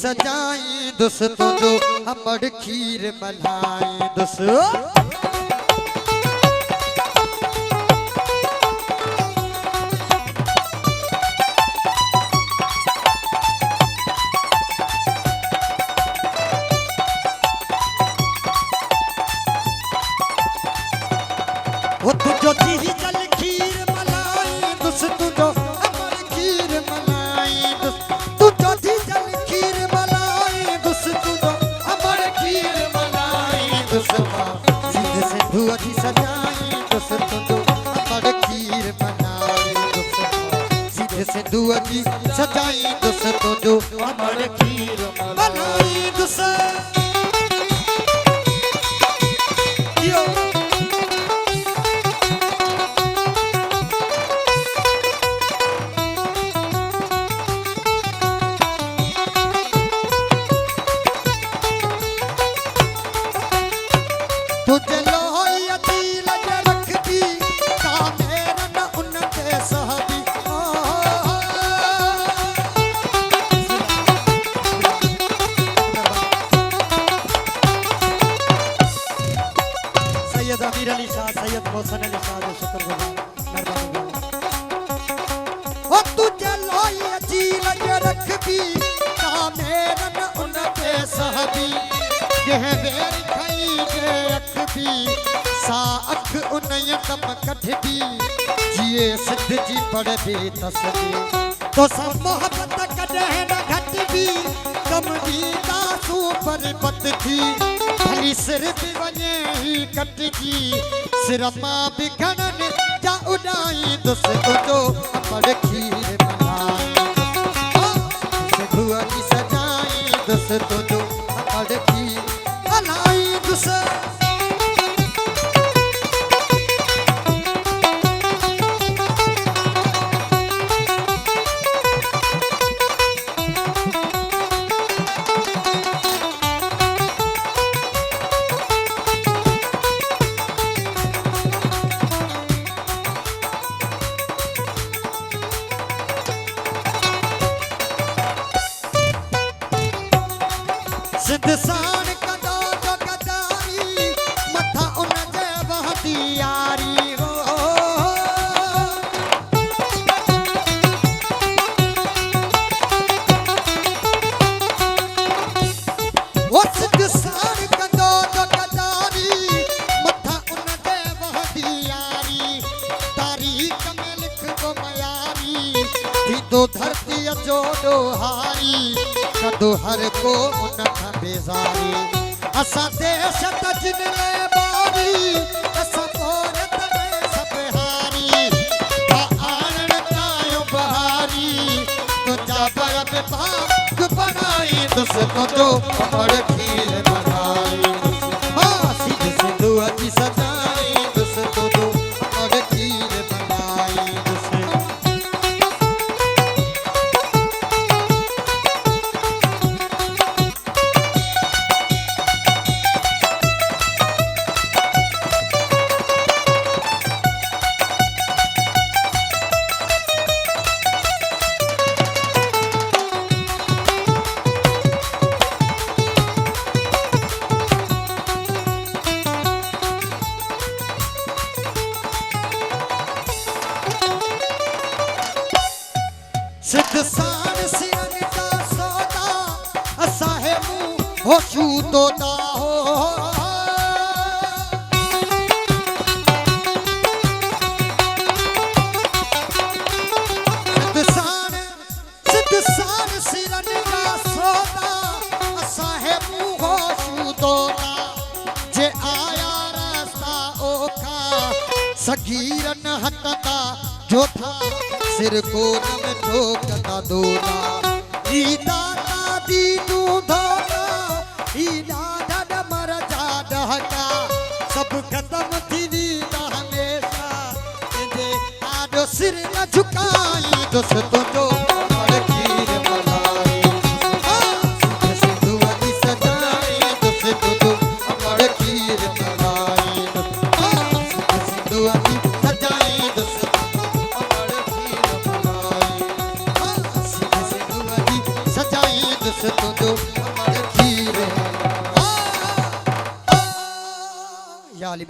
सजाई दोस्तों जो हमर खीर मलाई दोस्तों वो तुझो दी चल खीर मलाई दोस्तों जो हमर खीर मलाई तुझो दी चल खीर मलाई दोस्तों जो हमर खीर मलाई दोस्तों सीधे से धुआ की सजाई दोस्तों जो हमर खीर मलाई दोस्तों सीधे से धुआ की सजाई दोस्तों जो हमर खीर मलाई दोस्तों तुझे लोहिया दिल में रख दी कामेर न उनके सहबी सैयद अमीर अली शाह सैयद मोहसन अली शाह जो शुक्रगुजार ओ तुझे लोहिया दिल में रख दी कामेर न उनके सहबी यह बेर खाई के अखबी सा अख उन्हें दम कढ़बी जिए सिद्ध जी पढ़ बे तस्बी तो सब मोहब्बत कदे न घटबी कम दी दासू पर बद थी भली सिर भी वने ही कटजी सिर मां बिखड़न जा उड़ाई दोस्तों जो हमर खीर मलाई से धुआ की सजाई दोस्तों जो हमर खीर मलाई दोस्तों सिद्धसान कदो जो कदारी मथा उन जे वहदी यारी हो वो सिद्धसान कदो जो कदारी मथा उन जे वहदी यारी तारीख में लिख दो मयारी थी तो धरती जोड़ो हारी कदो हर को उन बेजारी असा देश तजन ले बारी असा पोरत में सब हारी आनन तायो बहारी तो जाबर पे भाग बनाई दोस्तों जो हमर खीर मलाई हां सीधे से दुआ की सजाई दोस्तों जो हमर खीर मलाई सिद्धसान सिरन का सौदा असाहे मुंह हो शूतो दा हो सिद्धसान सिरन का सौदा असाहे मुंह हो शूतो दा जे आया रास्ता ओखा सगीरन हटता जो था सिर को नम ठोकता दोना ईदा दी तू धोना ईदा धड़ मर जा डहका सब खत्म थी नीदा हमेशा दे आडो सिर न झुकाई दोस्तों जो हमर खीर मलाई सीधे से दुआ की सजाई दोस्तों जो हमर खीर मलाई सीधे से दुआ की सजाई दोस्तों सजाई दोस्तों जो जाली